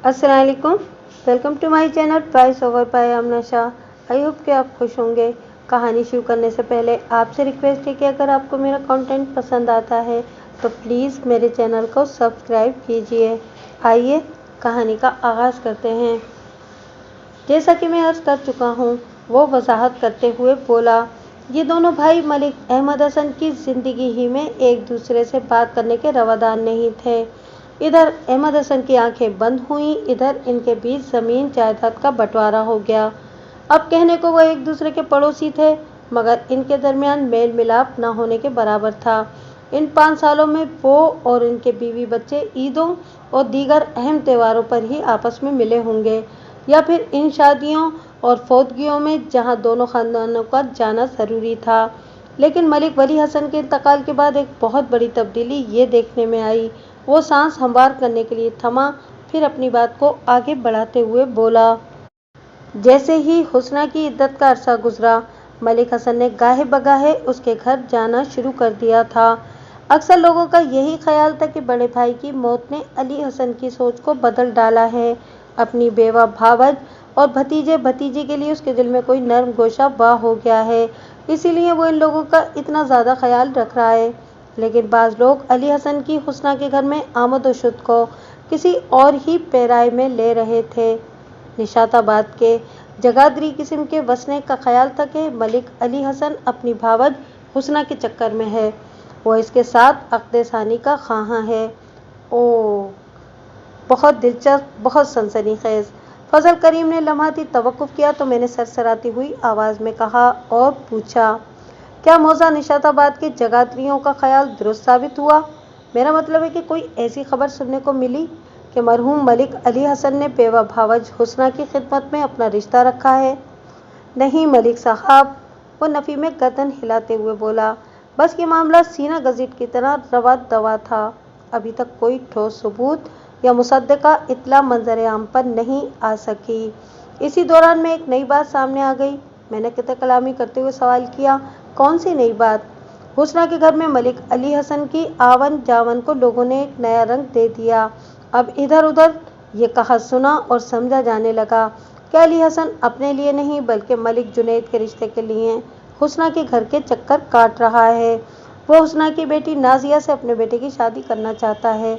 अस्सलाम वालेकुम, welcome to my channel price over by Amna Shah. I hope कि आप खुश होंगे। कहानी शुरू करने से पहले आपसे रिक्वेस्ट है कि अगर आपको मेरा कंटेंट पसंद आता है तो प्लीज़ मेरे चैनल को सब्सक्राइब कीजिए। आइए कहानी का आगाज़ करते हैं। जैसा कि मैं अर्ज़ कर चुका हूँ, वो वजाहत करते हुए बोला, ये दोनों भाई मलिक अहमद हसन की ज़िंदगी ही में एक दूसरे से बात करने के रवादार नहीं थे। इधर अहमद हसन की आंखें बंद हुईं, इधर इनके बीच ज़मीन जायदाद का बंटवारा हो गया। अब कहने को वो एक दूसरे के पड़ोसी थे, मगर इनके दरमियान मेल मिलाप न होने के बराबर था। इन 5 सालों में वो और उनके बीवी बच्चे ईदों और दीगर अहम त्योहारों पर ही आपस में मिले होंगे, या फिर इन शादियों और फौतगियों में जहां दोनों ख़ानदानों का जाना ज़रूरी था। लेकिन मलिक वली हसन के इंतकाल के बाद एक बहुत बड़ी तब्दीली ये देखने में आई। वो सांस हमवार करने के लिए थमा, फिर अपनी बात को आगे बढ़ाते हुए बोला, जैसे ही हुस्ना की इद्दत का अरसा गुजरा, मलिक हसन ने गाहे बगाहे उसके घर जाना शुरू कर दिया था। अक्सर लोगों का यही ख्याल था कि बड़े भाई की मौत ने अली हसन की सोच को बदल डाला है। अपनी बेवा भावज और भतीजे भतीजी के लिए उसके दिल में कोई नर्म गोशा बा हो गया है, इसीलिए वो इन लोगों का इतना ज़्यादा ख्याल रख रहा है। लेकिन बाज़ लोग अली हसन की हुस्ना के घर में आमद-ओ-शुद को किसी और ही पैराए में ले रहे थे। निशाताबाद के जगाधरी किस्म के वसने का ख्याल था कि मलिक अली हसन अपनी भावज हुस्ना के चक्कर में है, वो इसके साथ अक़्द सानी का ख़्वाहां है। ओह, बहुत दिलचस्प, बहुत सनसनीखेज़। फजल करीम ने लम्हाती तवक्कुफ़ किया तो मैंने सरसराती हुई आवाज़ में कहा और पूछा, क्या मौज़ा निशाताबाद के जगाधरियों का ख्याल दुरुस्त साबित हुआ? मेरा मतलब है कि कोई ऐसी खबर सुनने को मिली कि मरहूम मलिक अली हसन ने बेवा भावज हुस्ना की खिदमत में अपना रिश्ता रखा है? नहीं मलिक साहब, वो नफ़ी में गर्दन हिलाते हुए बोला, बस ये मामला सीना गज़ीट की तरह रवा दवा था। अभी तक कोई ठोस सबूत या मुसद्दका इत्तला मंजर आम पर नहीं आ सकी। इसी दौरान में एक नई बात सामने आ गई। मैंने कित कलामी करते हुए सवाल किया, कौन सी नई बात? हुस्ना के घर में मलिक अली हसन की आवन जावन को लोगों ने एक नया रंग दे दिया। अब इधर उधर ये कहा सुना और समझा जाने लगा कि अली हसन अपने लिए नहीं बल्कि मलिक जुनैद के रिश्ते के लिए हुस्ना के घर के चक्कर काट रहा है। वो हुस्ना की बेटी नाजिया से अपने बेटे की शादी करना चाहता है।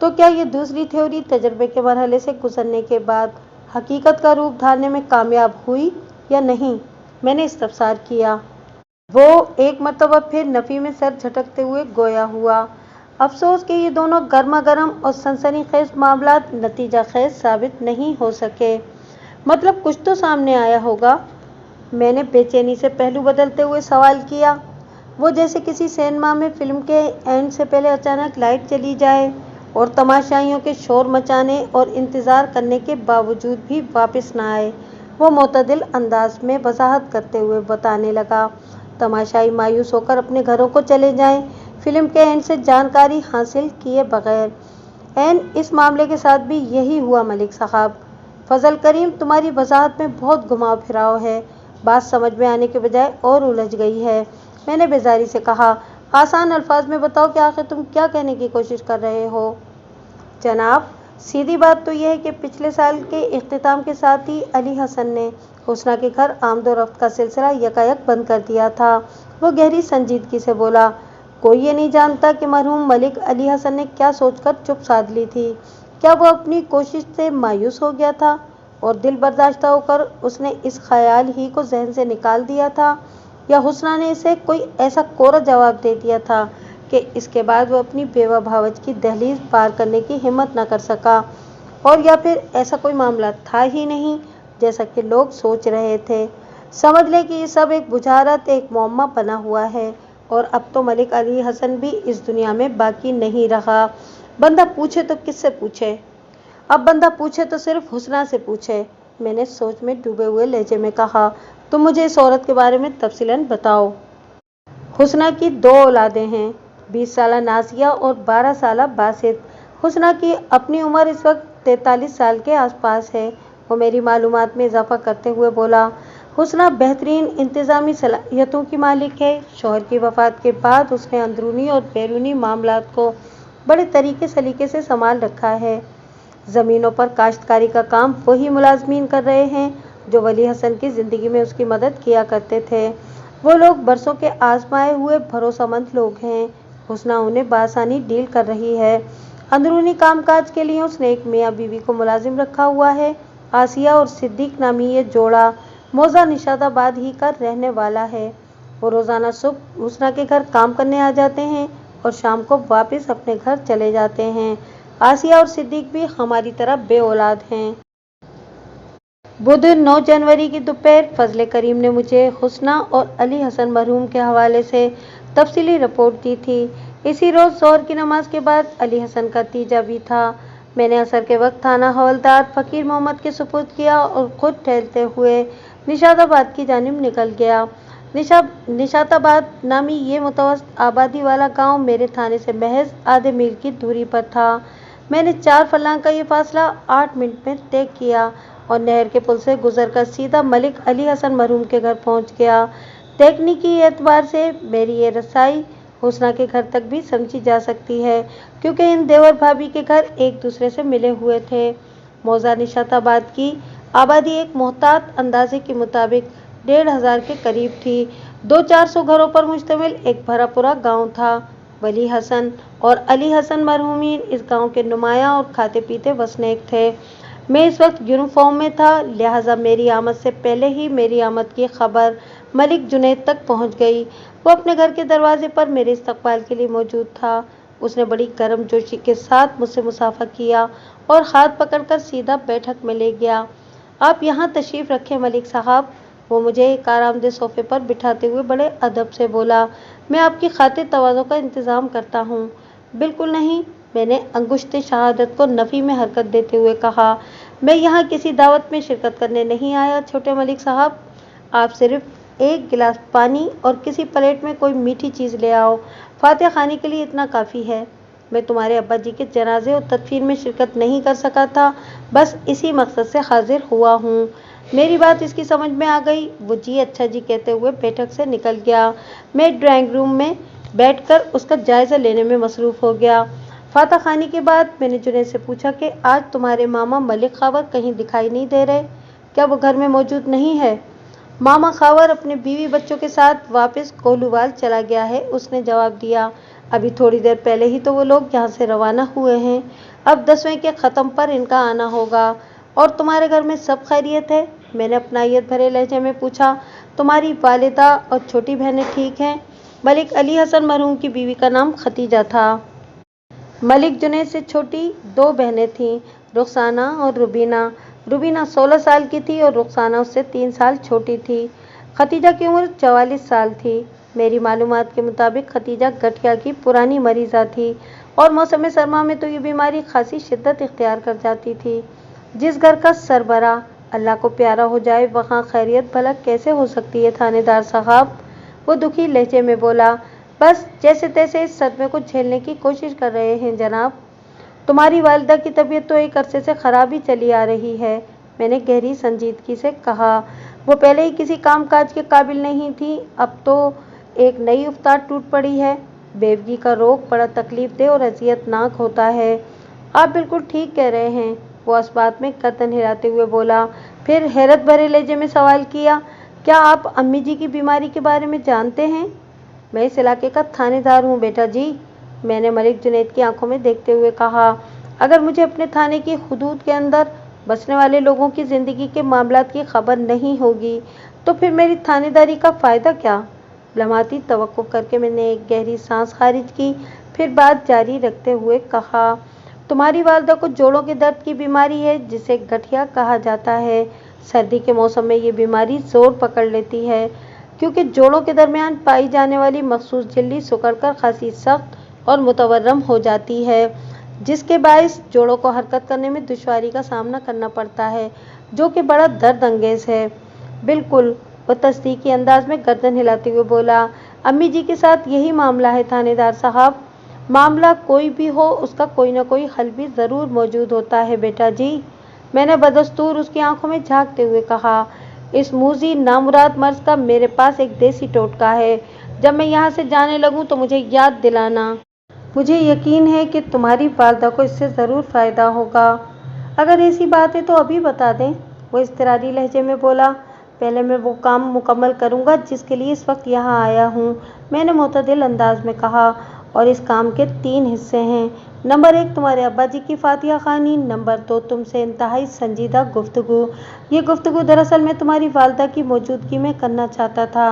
तो क्या ये दूसरी थ्योरी तजर्बे के मरहले से गुजरने के बाद हकीकत का रूप धारने में कामयाब हुई या नहीं? मैंने इस्तफसार किया। वो एक मरतबा फिर नफ़ी में सर झटकते हुए गोया हुआ, अफसोस कि ये दोनों गर्मा गर्म और सनसनीखेज़ मामलात नतीजा खेज़ साबित नहीं हो सके। मतलब कुछ तो सामने आया होगा? मैंने बेचैनी से पहलू बदलते हुए सवाल किया। वो जैसे किसी सिनेमा में फिल्म के एंड से पहले अचानक लाइट चली जाए और तमाशाइयों के शोर मचाने और इंतज़ार करने के बावजूद भी वापस न आए। वो मोतदिल अंदाज में वजाहत करते हुए बताने लगा, तमाशाई मायूस होकर अपने घरों को चले जाएं, फिल्म के एंड से जानकारी हासिल किए बगैर। एंड इस मामले के साथ भी यही हुआ मलिक साहब। फजल करीम, तुम्हारी वजाहत में बहुत घुमाव फिराव है, बात समझ में आने के बजाय और उलझ गई है। मैंने बेजारी से कहा, आसान अल्फाज में बताओ कि आखिर तुम क्या कहने की कोशिश कर रहे हो? जनाब, सीधी बात तो यह है कि पिछले साल के इख्तिताम के साथ ही अली हसन ने हुस्ना के घर आमदोरफ्त का सिलसिला यकायक बंद कर दिया था। वो गहरी संजीदगी से बोला, कोई ये नहीं जानता कि मरहूम मलिक अली हसन ने क्या सोचकर चुप साध ली थी। क्या वो अपनी कोशिश से मायूस हो गया था और दिल बर्दाश्ता होकर उसने इस ख्याल ही को जहन से निकाल दिया था, या हुस्ना ने इसे कोई ऐसा कोरा जवाब दे दिया था कि इसके बाद वो अपनी बेवा भावज की दहलीज पार करने की हिम्मत न कर सका, और या फिर ऐसा कोई मामला था ही नहीं जैसा कि लोग सोच रहे थे। समझ लें कि ये सब एक बुझारत, एक मुअम्मा बना हुआ है, और अब तो मलिक अली हसन भी इस दुनिया में बाकी नहीं रहा। बंदा पूछे तो किससे पूछे? अब बंदा पूछे तो सिर्फ हुस्ना से पूछे। मैंने सोच में डूबे हुए लहजे में कहा, तुम मुझे इस औरत के बारे में तफसीलन बताओ। हुस्ना की 2 औलादें हैं, 20 साला नाजिया और 12 साला बासित। हुस्ना की अपनी उम्र इस वक्त 43 साल के आसपास है। वो मेरी मालूमात में इजाफा करते हुए बोला, हुस्ना बेहतरीन इंतज़ामी सलाहियतों की मालिक है। शौहर की वफ़ात के बाद उसने अंदरूनी और बैरूनी मामलात को बड़े तरीके सलीके से संभाल रखा है। ज़मीनों पर काश्तकारी का काम वही मुलाजमीन कर रहे हैं जो वली हसन की ज़िंदगी में उसकी मदद किया करते थे। वो लोग बरसों के आजमाए हुए भरोसेमंद लोग हैं। हुस्ना उन्हें बआसानी डील कर रही है। अंदरूनी कामकाज के लिए उसने एक मियाँ बीवी को मुलाजिम रखा हुआ है। आसिया और सिद्दीक नामी ये जोड़ा मौजा निशाताबाद ही का रहने वाला है। वो रोज़ाना सुबह हुस्ना के घर काम करने आ जाते हैं और शाम को वापस अपने घर चले जाते हैं। आसिया और सिद्दीक भी हमारी तरह बे औलाद हैं। बुध 9 जनवरी की दोपहर फजले करीम ने मुझे हुस्ना और अली हसन मरहूम के हवाले से तफसीली रिपोर्ट दी थी। इसी रोज़ ज़ोहर की नमाज के बाद अली हसन का तीजा भी था। मैंने असर के वक्त थाना हवलदार फ़कीर मोहम्मद के सुपुर्द किया और खुद टहलते हुए निशाताबाद की जानिब निकल गया। निशाताबाद नामी ये मुतवस्सित आबादी वाला गांव मेरे थाने से महज आधे मील की दूरी पर था। मैंने 4 फरलांग का ये फासला 8 मिनट में तय किया और नहर के पुल से गुजरकर सीधा मलिक अली हसन मरहूम के घर पहुंच गया। तकनीकी एतबार से मेरी ये रसाई हुस्ना के घर तक भी समझी जा सकती है, क्योंकि इन देवर भाभी के घर एक दूसरे से मिले हुए थे। मौजा निशाताबाद की आबादी एक मोहतात अंदाजे के मुताबिक 1500 के करीब थी। 200-400 घरों पर मुश्तमिल एक भरा पूरा गाँव था। वली हसन और अली हसन मरहूमीन इस गांव के नुमायां और खाते पीते वसनीक थे। मैं इस वक्त यूनिफॉर्म में था, लिहाजा मेरी आमद से पहले ही मेरी आमद की खबर मलिक जुनैद तक पहुंच गई। वो अपने घर के दरवाजे पर मेरे इस्तकबाल के लिए मौजूद था। उसने बड़ी गर्मजोशी के साथ मुझसे मुसाफा किया और हाथ पकड़कर सीधा बैठक में ले गया। आप यहाँ तशरीफ़ रखें मलिक साहब। वो मुझे एक आरामदेह सोफे पर बिठाते हुए बड़े अदब से बोला, मैं आपकी खातिर तवाज़ो का इंतज़ाम करता हूँ। बिल्कुल नहीं, मैंने अंगुश्ते शहादत को नफ़ी में हरकत देते हुए कहा। मैं यहाँ किसी दावत में शिरकत करने नहीं आया छोटे मलिक साहब। आप सिर्फ एक गिलास पानी और किसी प्लेट में कोई मीठी चीज़ ले आओ। फातिहा खाने के लिए इतना काफ़ी है। मैं तुम्हारे अब्बा जी के जनाजे और तदफीन में शिरकत नहीं कर सका था, बस इसी मकसद से हाजिर हुआ हूँ। मेरी बात इसकी समझ में आ गई। वो जी अच्छा जी कहते हुए बैठक से निकल गया। मैं ड्राइंग रूम में बैठकर उसका जायज़ा लेने में मसरूफ़ हो गया। फातिहा खाने के बाद मैंने जुनैद से पूछा कि आज तुम्हारे मामा मलिक खावर कहीं दिखाई नहीं दे रहे, क्या वो घर में मौजूद नहीं है? मामा खावर अपने बीवी बच्चों के साथ वापस कोहलूवाल चला गया है, उसने जवाब दिया। अभी थोड़ी देर पहले ही तो वो लोग यहाँ से रवाना हुए हैं। अब 10वें के ख़त्म पर इनका आना होगा। और तुम्हारे घर में सब खैरियत है? मैंने अपनायत भरे लहजे में पूछा। तुम्हारी वालिदा और छोटी बहनें ठीक हैं? मलिक अली हसन मरहूम की बीवी का नाम खतीजा था। मलिक जुनैद से छोटी 2 बहनें थीं, रुखसाना और रुबीना। रुबीना 16 साल की थी और रुखसाना उससे 3 साल छोटी थी। खतीजा की उम्र 44 साल थी। मेरी मालूमात के मुताबिक खतीजा गठिया की पुरानी मरीज़ा थी और मौसम सरमा में तो ये बीमारी खासी शिद्दत इख्तियार कर जाती थी। जिस घर का सरबरा अल्लाह को प्यारा हो जाए वहाँ खैरियत भला कैसे हो सकती है थानेदार साहब? वो दुखी लहजे में बोला। बस जैसे तैसे इस सदमे को झेलने की कोशिश कर रहे हैं जनाब। तुम्हारी वालिदा की तबीयत तो एक अरसे से ख़राब ही चली आ रही है, मैंने गहरी संजीदगी से कहा। वो पहले ही किसी काम काज के काबिल नहीं थी, अब तो एक नई उफ्तार टूट पड़ी है। बेवगी का रोग बड़ा तकलीफ दे और अजियतनाक होता है। आप बिल्कुल ठीक कह रहे हैं, वो इस बात में गर्दन हिलाते हुए बोला। फिर हैरत भरे लहजे में सवाल किया, क्या आप अम्मी जी की बीमारी के बारे में जानते हैं? मैं इस इलाके का थानेदार हूँ बेटा जी, मैंने मलिक जुनैद की आंखों में देखते हुए कहा। अगर मुझे अपने थाने की हुदूद के अंदर बसने वाले लोगों की ज़िंदगी के मामलात की खबर नहीं होगी तो फिर मेरी थानेदारी का फ़ायदा क्या? लम्हाती तवक्कुफ़ करके मैंने एक गहरी सांस खारिज की, फिर बात जारी रखते हुए कहा। तुम्हारी वालिदा को जोड़ों के दर्द की बीमारी है जिसे गठिया कहा जाता है। सर्दी के मौसम में ये बीमारी जोर पकड़ लेती है क्योंकि जोड़ों के दरमियान पाई जाने वाली मखसूस झिल्ली सिकुड़कर खासी सख्त और मुतवर्रम हो जाती है, जिसके बायस जोड़ों को हरकत करने में दुश्वारी का सामना करना पड़ता है, जो कि बड़ा दर्द अंगेज है। बिल्कुल, वो तस्दीकी अंदाज में गर्दन हिलाते हुए बोला। अम्मी जी के साथ यही मामला है थानेदार साहब। मामला कोई भी हो उसका कोई ना कोई हल भी ज़रूर मौजूद होता है बेटा जी, मैंने बदस्तूर उसकी आंखों में झांकते हुए कहा। इस मूजी नामुराद मर्ज का मेरे पास एक देसी टोटका है, जब मैं यहाँ से जाने लगूँ तो मुझे याद दिलाना। मुझे यकीन है कि तुम्हारी वालिदा को इससे ज़रूर फ़ायदा होगा। अगर ऐसी बात है तो अभी बता दें, वो इज़्तिरारी लहजे में बोला। पहले मैं वो काम मुकम्मल करूँगा जिसके लिए इस वक्त यहाँ आया हूँ, मैंने मुतदिल अंदाज में कहा। और इस काम के 3 हिस्से हैं। नंबर 1 तुम्हारे अब्बा जी की फातिहा ख़वानी, नंबर 2 तुमसे इंतहाई संजीदा गुफ्तगू। ये गुफ्तगू दरअसल मैं तुम्हारी वालदा की मौजूदगी में करना चाहता था,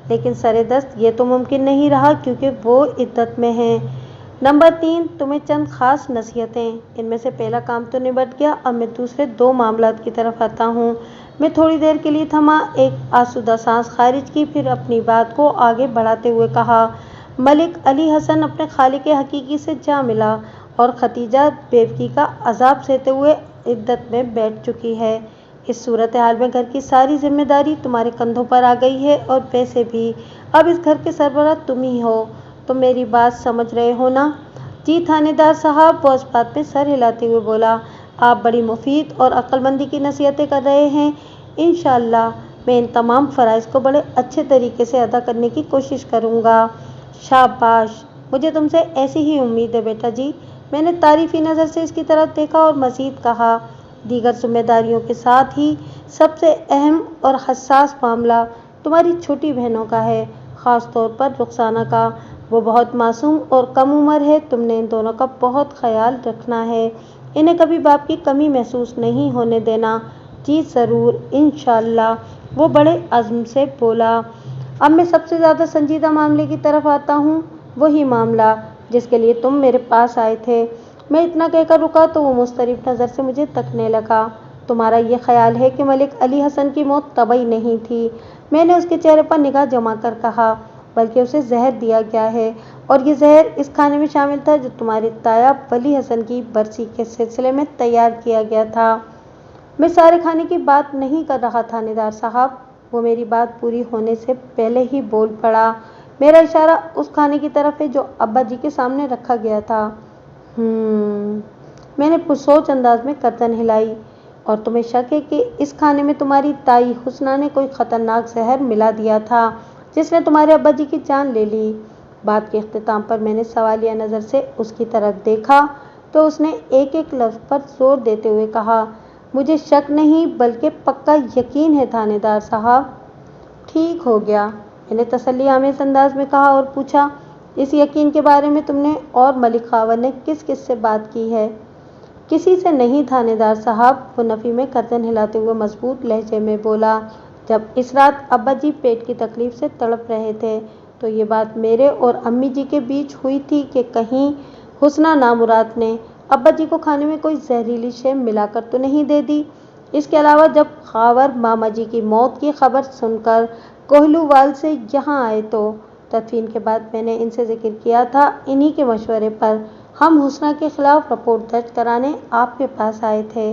लेकिन सरेदस्त ये तो मुमकिन नहीं रहा क्योंकि वो इद्दत में हैं। नंबर 3 तुम्हें चंद ख़ास नसीहतें। इनमें से पहला काम तो निबट गया, अब मैं दूसरे 2 मामलात की तरफ आता हूँ। मैं थोड़ी देर के लिए थमा, एक आसूदा सांस खारिज की, फिर अपनी बात को आगे बढ़ाते हुए कहा, मलिक अली हसन अपने खालिक हकीकी से जा मिला और खतीजा बेवकी का अजाब सहते हुए इद्दत में बैठ चुकी है। इस सूरत हाल में घर की सारी जिम्मेदारी तुम्हारे कंधों पर आ गई है और वैसे भी अब इस घर के सरबराह तुम ही हो। तुम मेरी बात समझ रहे हो ना? जी थानेदार साहब, वो इस बात में सर हिलाते हुए बोला। आप बड़ी मुफीद और अक्लमंदी की नसीहतें कर रहे हैं। इंशाअल्लाह मैं इन तमाम फ़राइज़ को बड़े अच्छे तरीके से अदा करने की कोशिश करूँगा। शाबाश, मुझे तुमसे ऐसी ही उम्मीद है बेटा जी। मैंने तारीफ़ी नज़र से इसकी तरफ देखा और मज़ीद कहा, दीगर जिम्मेदारियों के साथ ही सबसे अहम और हसास मामला तुम्हारी छोटी बहनों का है, ख़ास तौर पर रुखसाना का। वो बहुत मासूम और कम उम्र है, तुमने इन दोनों का बहुत ख्याल रखना है। इन्हें कभी बाप की कमी महसूस नहीं होने देना। जी ज़रूर, इंशाअल्लाह, वो बड़े अज़्म से बोला। अब मैं सबसे ज़्यादा संजीदा मामले की तरफ आता हूँ, वही मामला जिसके लिए तुम मेरे पास आए थे। मैं इतना कहकर रुका तो वो मुस्तरिब नज़र से मुझे तकने लगा। तुम्हारा ये ख्याल है कि मलिक अली हसन की मौत तबई नहीं थी? मैंने उसके चेहरे पर निगाह जमा कर कहा, बल्कि उसे जहर दिया गया है, और ये जहर इस खाने में शामिल था जो तुम्हारे ताया वली हसन की बरसी के सिलसिले में तैयार किया गया था। मैं सारे खाने की बात नहीं कर रहा थानेदार साहब, वो मेरी बात पूरी होने से पहले ही बोल पड़ा। मेरा इशारा उस खाने की तरफ है जो अब्बा जी के सामने रखा गया था। मैंने पुरसोच अंदाज में गर्दन हिलाई। और तुम्हें शक है कि इस खाने में तुम्हारी ताई हुस्ना ने कोई ख़तरनाक जहर मिला दिया था जिसने तुम्हारे अब्बा जी की जान ले ली? बात के इख्तिताम पर मैंने सवालिया नज़र से उसकी तरफ देखा तो उसने एक एक लफ्ज़ पर जोर देते हुए कहा, मुझे शक नहीं बल्कि पक्का यकीन है थानेदार साहब। ठीक हो गया, मैंने तसल्ली आमेज़ अंदाज में कहा और पूछा, इस यकीन के बारे में तुमने और मलिक खावर ने किस किस से बात की है? किसी से नहीं थानेदार साहब, वो नफ़ी में गर्दन हिलाते हुए मजबूत लहजे में बोला। जब इस रात अब्बा जी पेट की तकलीफ से तड़प रहे थे तो ये बात मेरे और अम्मी जी के बीच हुई थी कि कहीं हुस्ना नामुराद ने अब्बा जी को खाने में कोई जहरीली शय मिलाकर तो नहीं दे दी। इसके अलावा जब खावर मामा जी की मौत की खबर सुनकर कोहलूवाल से यहाँ आए तो तदफीन के बाद मैंने इनसे जिक्र किया था, इन्हीं के मशवरे पर हम हुस्ना के खिलाफ रिपोर्ट दर्ज कराने आपके पास आए थे।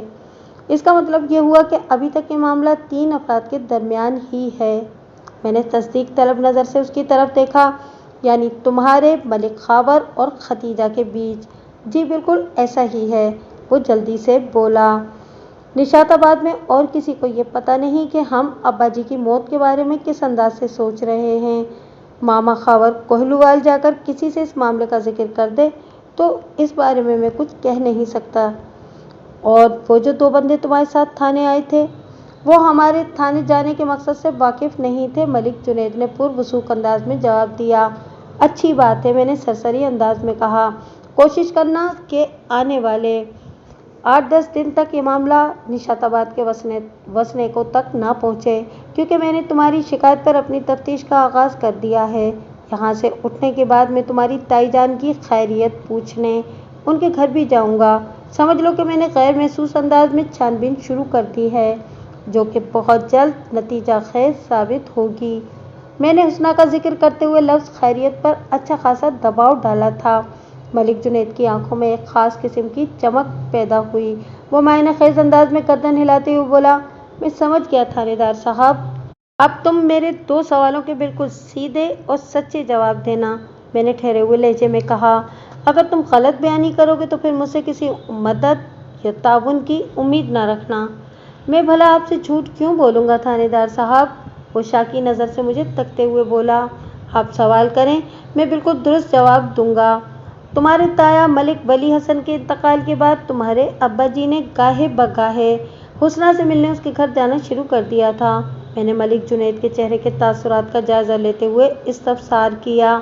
इसका मतलब ये हुआ कि अभी तक ये मामला 3 अफराद के दरमियान ही है। मैंने तस्दीक तलब नज़र से उसकी तरफ देखा, यानी तुम्हारे मलिक खावर और खतीजा के बीच। जी बिल्कुल ऐसा ही है, वो जल्दी से बोला। निशाताबाद में और किसी को ये पता नहीं कि हम अब्बा जी की मौत के बारे में किस अंदाज से सोच रहे हैं। मामा खावर कोहलूवाल जाकर किसी से इस मामले का जिक्र कर दे तो इस बारे में मैं कुछ कह नहीं सकता। और वो जो 2 बंदे तुम्हारे साथ थाने आए थे, वो हमारे थाने जाने के मकसद से वाकिफ़ नहीं थे, मलिक जुनैद ने पुरवसूख अंदाज में जवाब दिया। अच्छी बात है, मैंने सरसरी अंदाज में कहा। कोशिश करना कि आने वाले 8-10 दिन तक ये मामला निशाताबाद के वसने को तक ना पहुँचे, क्योंकि मैंने तुम्हारी शिकायत पर अपनी तफ्तीश का आगाज़ कर दिया है। यहाँ से उठने के बाद मैं तुम्हारी ताई जान की खैरियत पूछने उनके घर भी जाऊँगा। समझ लो कि मैंने गैर महसूस अंदाज में छानबीन शुरू कर दी है, जो कि बहुत जल्द नतीजा खैज साबित होगी। मैंने हुस्ना का जिक्र करते हुए लफ्ज़ खैरियत पर अच्छा खासा दबाव डाला था। मलिक जुनैद की आंखों में एक ख़ास किस्म की चमक पैदा हुई। वो मायने खेज़ अंदाज में गर्दन हिलाते हुए बोला, मैं समझ गया थानेदार साहब, अब तुम मेरे 2 सवालों के बिल्कुल सीधे और सच्चे जवाब देना। मैंने ठहरे हुए लहजे में कहा, अगर तुम गलत बयानी करोगे तो फिर मुझसे किसी मदद या ताउन की उम्मीद न रखना। मैं भला आपसे झूठ क्यों बोलूँगा थानेदार साहब? वो शाकी नज़र से मुझे तकते हुए बोला, आप सवाल करें, मैं बिल्कुल दुरुस्त जवाब दूंगा। तुम्हारे ताया मलिक वली हसन के इंतकाल के बाद तुम्हारे अब्बा जी ने गाहे बगाहे हुस्ना से मिलने उसके घर जाना शुरू कर दिया था। मैंने मलिक जुनैद के चेहरे के तासुरात का जायजा लेते हुए इस्तफसार किया,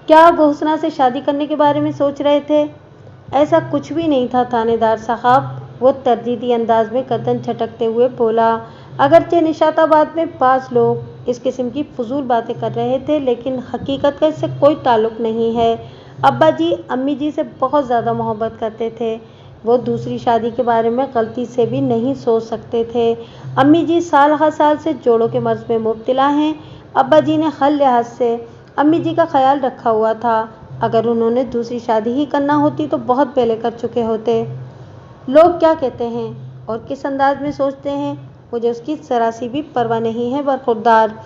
क्या वो हुस्ना से शादी करने के बारे में सोच रहे थे? ऐसा कुछ भी नहीं था थानेदार साहब, वो तरदीदी अंदाज में गर्दन झटकते हुए बोला। अगरचे निशाताबाद में 5 लोग इस किस्म की फजूल बातें कर रहे थे, लेकिन हकीकत का इससे कोई ताल्लुक नहीं है। अब्बा जी अम्मी जी से बहुत ज़्यादा मोहब्बत करते थे। वो दूसरी शादी के बारे में गलती से भी नहीं सोच सकते थे। अम्मी जी साल हर साल से जोड़ों के मर्ज में मुब्तला हैं। अब्बा जी ने हर लिहाज से अम्मी जी का ख्याल रखा हुआ था। अगर उन्होंने दूसरी शादी ही करना होती तो बहुत पहले कर चुके होते। लोग क्या कहते हैं और किस अंदाज में सोचते हैं, मुझे उसकी जरा सी भी परवाह नहीं है बरखुरदार,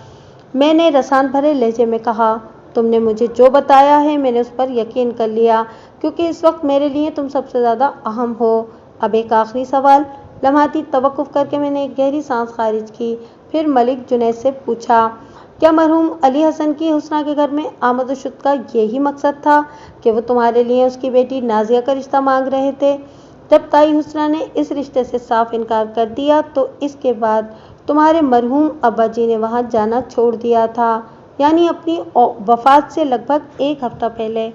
मैंने रसान भरे लहजे में कहा। तुमने मुझे जो बताया है मैंने उस पर यकीन कर लिया, क्योंकि इस वक्त मेरे लिए तुम सबसे ज़्यादा अहम हो। अब एक आखिरी सवाल। लम्हाती तवक्कुफ करके मैंने एक गहरी सांस खारिज की, फिर मलिक जुनैद से पूछा, क्या मरहूम अली हसन की हुस्ना के घर में आमद-ओ-शुद का यही मकसद था कि वो तुम्हारे लिए उसकी बेटी नाजिया का रिश्ता मांग रहे थे? जब ताई हुस्ना ने इस रिश्ते से साफ इनकार कर दिया तो इसके बाद तुम्हारे मरहूम अब्बा जी ने वहाँ जाना छोड़ दिया था, यानी अपनी वफात से लगभग 1 हफ्ता पहले।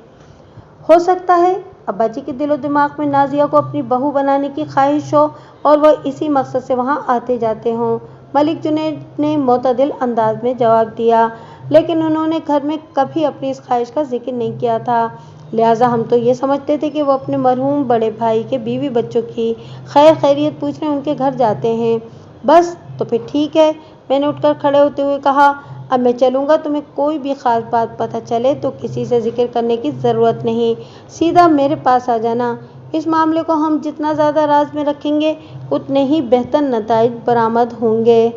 हो सकता है अब्बा जी के दिलो दिमाग में नाजिया को अपनी बहू बनाने की ख्वाहिश हो और वह इसी मकसद से वहाँ आते जाते हों, मलिक जुनैद ने मोतदिल अंदाज में जवाब दिया। लेकिन उन्होंने घर में कभी अपनी इस ख्वाहिश का जिक्र नहीं किया था, लिहाजा हम तो ये समझते थे कि वो अपने मरहूम बड़े भाई के बीवी बच्चों की खैर खैरियत पूछने उनके घर जाते हैं। बस तो फिर ठीक है, मैंने उठकर खड़े होते हुए कहा। अब मैं चलूँगा, तुम्हें कोई भी ख़ास बात पता चले तो किसी से जिक्र करने की ज़रूरत नहीं, सीधा मेरे पास आ जाना। इस मामले को हम जितना ज़्यादा राज में रखेंगे उतने ही बेहतर नताइज बरामद होंगे।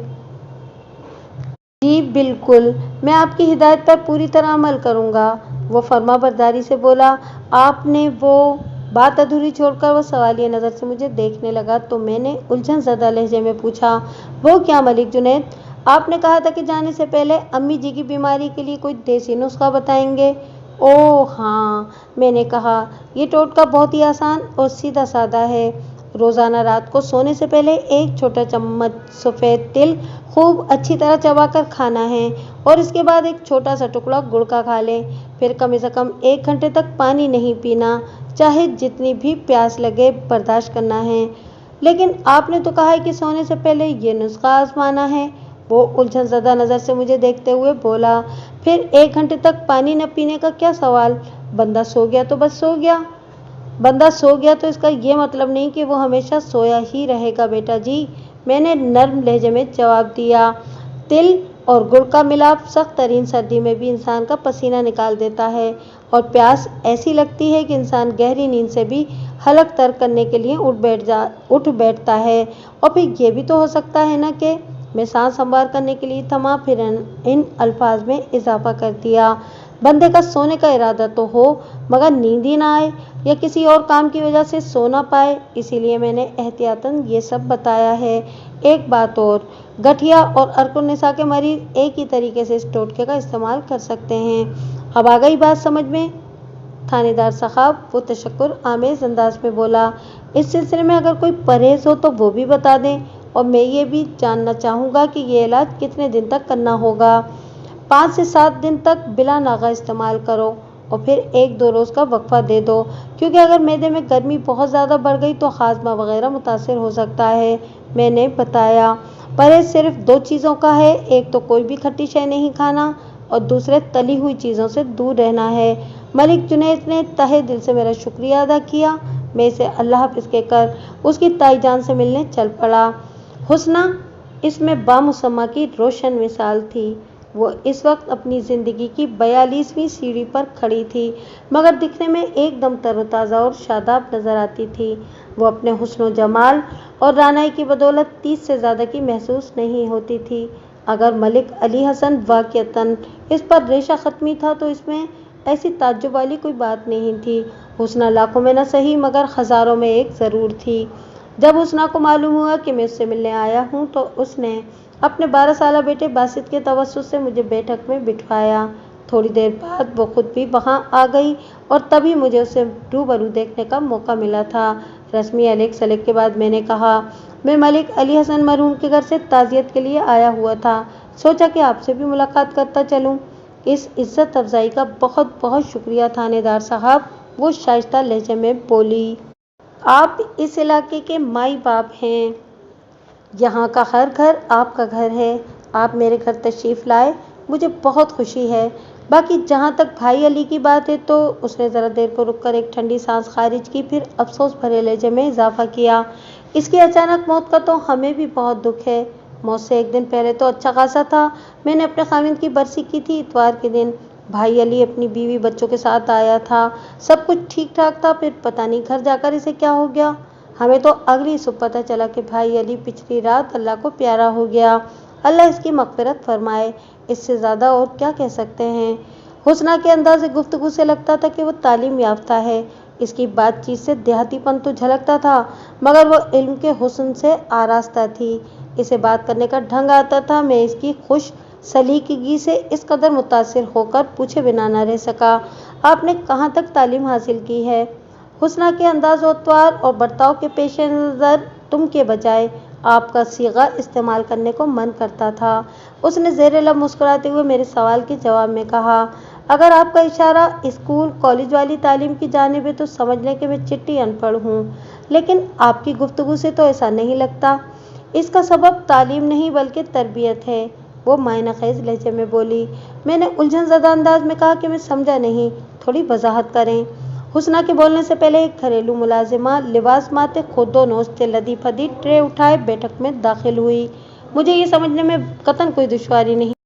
जी बिल्कुल, मैं आपकी हिदायत पर पूरी तरह अमल करूँगा, वो फर्माबरदारी से बोला। आपने वो बात अधूरी छोड़कर वो सवालिया नज़र से मुझे देखने लगा तो मैंने उलझन ज़दा लहजे में पूछा, वो क्या मलिक जुनैद? आपने कहा था कि जाने से पहले अम्मी जी की बीमारी के लिए कोई देसी नुस्खा बताएंगे। ओह हाँ, मैंने कहा, ये टोटका बहुत ही आसान और सीधा साधा है। रोज़ाना रात को सोने से पहले 1 छोटा चम्मच सफ़ेद तिल खूब अच्छी तरह चबाकर खाना है और इसके बाद एक छोटा सा टुकड़ा गुड़ का खा लें। फिर कम से कम 1 घंटे तक पानी नहीं पीना, चाहे जितनी भी प्यास लगे बर्दाश्त करना है। लेकिन आपने तो कहा है कि सोने से पहले ये नुस्खा आजमाना है, वो उलझन ज़दा नज़र से मुझे देखते हुए बोला। फिर 1 घंटे तक पानी न पीने का क्या सवाल? बंदा सो गया तो बस सो गया। बंदा सो गया तो इसका ये मतलब नहीं कि वो हमेशा सोया ही रहेगा बेटा जी, मैंने नर्म लहजे में जवाब दिया। तिल और गुड़ का मिलाप सख्त तरीन सर्दी में भी इंसान का पसीना निकाल देता है और प्यास ऐसी लगती है कि इंसान गहरी नींद से भी हलक तर करने के लिए उठ बैठता है। और फिर ये भी तो हो सकता है ना कि मैं सांस संभार करने के लिए थमा, फिर इन अल्फाज में इजाफा कर दिया, बंदे का सोने का इरादा तो हो मगर नींद ही ना आए या किसी और काम की वजह से सो ना पाए, इसीलिए मैंने एहतियातन ये सब बताया है। एक बात और, गठिया और अर्कुनिसा के मरीज एक ही तरीके से इस टोटके का इस्तेमाल कर सकते हैं। अब आ गई बात समझ में? थानेदार साहब वो तशक्कुर आमेज अंदाज में बोला। इस सिलसिले में अगर कोई परहेज हो तो वो भी बता दें, और मैं ये भी जानना चाहूँगा कि ये इलाज कितने दिन तक करना होगा। 5 से 7 दिन तक बिला नागा इस्तेमाल करो और फिर 1-2 रोज़ का वक्फा दे दो, क्योंकि अगर मैदे में गर्मी बहुत ज़्यादा बढ़ गई तो हाजमा वगैरह मुतासर हो सकता है, मैंने बताया। परहेज सिर्फ 2 चीज़ों का है, एक तो कोई भी खट्टी शय नहीं खाना और दूसरे तली हुई चीज़ों से दूर रहना है। मलिक जुनैद ने तहे दिल से मेरा शुक्रिया अदा किया। मैं इसे अल्लाह हाफ़िज़ कहकर उसकी ताई जान से मिलने चल पड़ा। हुस्ना इसमें बामुसम्मा की रोशन मिसाल थी। वो इस वक्त अपनी ज़िंदगी की 42वीं सीढ़ी पर खड़ी थी, मगर दिखने में एकदम तरोताज़ा और शादाब नज़र आती थी। वो अपने हुस्न जमाल और रानाई की बदौलत 30 से ज़्यादा की महसूस नहीं होती थी। अगर मलिक अली हसन वाक़ियतन इस पर रेशा ख़त्मी था तो इसमें ऐसी ताज्जुब वाली कोई बात नहीं थी। हुस्ना लाखों में न सही मगर हज़ारों में एक ज़रूर थी। जब हुस्ना को मालूम हुआ कि मैं उससे मिलने आया हूँ तो उसने अपने 12 साला बेटे बासित के तवस्सुत से मुझे बैठक में बिठवाया। थोड़ी देर बाद वो खुद भी वहाँ आ गई और तभी मुझे उससे रूबरू देखने का मौका मिला था। रस्मी अलग सलग के बाद मैंने कहा, मैं मलिक अली हसन मरहूम के घर से ताज़ियत के लिए आया हुआ था, सोचा कि आपसे भी मुलाकात करता चलूं। इस इज्जत अफजाई का बहुत बहुत शुक्रिया थानेदार साहब, वो शाइस्ता लहजे में बोली। आप इस इलाके के माई बाप हैं, यहाँ का हर घर आपका घर है। आप मेरे घर तशरीफ़ लाए, मुझे बहुत खुशी है। बाकी जहाँ तक भाई अली की बात है तो उसने ज़रा देर को रुककर एक ठंडी सांस खारिज की, फिर अफसोस भरे लहजे में इजाफा किया, इसकी अचानक मौत का तो हमें भी बहुत दुख है। मौत से एक दिन पहले तो अच्छा खासा था। मैंने अपने खाविंद की बरसी की थी इतवार के दिन। भाई अली अपनी बीवी बच्चों के साथ आया था, सब कुछ ठीक ठाक था। फिर पता नहीं घर जाकर इसे क्या हो गया। हमें तो अगली सुबह पता चला कि भाई अली पिछली रात अल्लाह को प्यारा हो गया। अल्लाह इसकी मग़फ़िरत फरमाए, इससे ज़्यादा और क्या कह सकते हैं। हुस्ना के अंदाज़ गुफ्तगू से लगता था कि वो तालीम याफ्ता है। इसकी बातचीत से देहातीपन तो झलकता था, मगर वो इल्म के हुस्न से आरास्ता थी। इसे बात करने का ढंग आता था। मैं इसकी खुश सलीक़गी से इस कदर मुतासिर होकर पूछे बिना न रह सका, आपने कहाँ तक तालीम हासिल की है। हुस्ना के अंदाज़ अतवार और बर्ताव के पेश नज़र तुम के बजाय आपका सीगा इस्तेमाल करने को मन करता था। उसने ज़ेरे लब मुस्कुराते हुए मेरे सवाल के जवाब में कहा, अगर आपका इशारा स्कूल कॉलेज वाली तालीम की जानिब है तो समझ लें कि मैं चिट्टी अनपढ़ हूँ, लेकिन आपकी गुफ्तगू से तो ऐसा नहीं लगता। इसका सबब तालीम नहीं बल्कि तरबियत है, वो मायना ख़ेज़ लहजे में बोली। मैंने उलझन ज़दा अंदाज में कहा कि मैं समझा नहीं, थोड़ी वजाहत करें। हुस्ना के बोलने से पहले एक घरेलू मुलाजिमा लिबास माते खुदो नोचते लदी फदी ट्रे उठाए बैठक में दाखिल हुई। मुझे ये समझने में कतन कोई दुश्वारी नहीं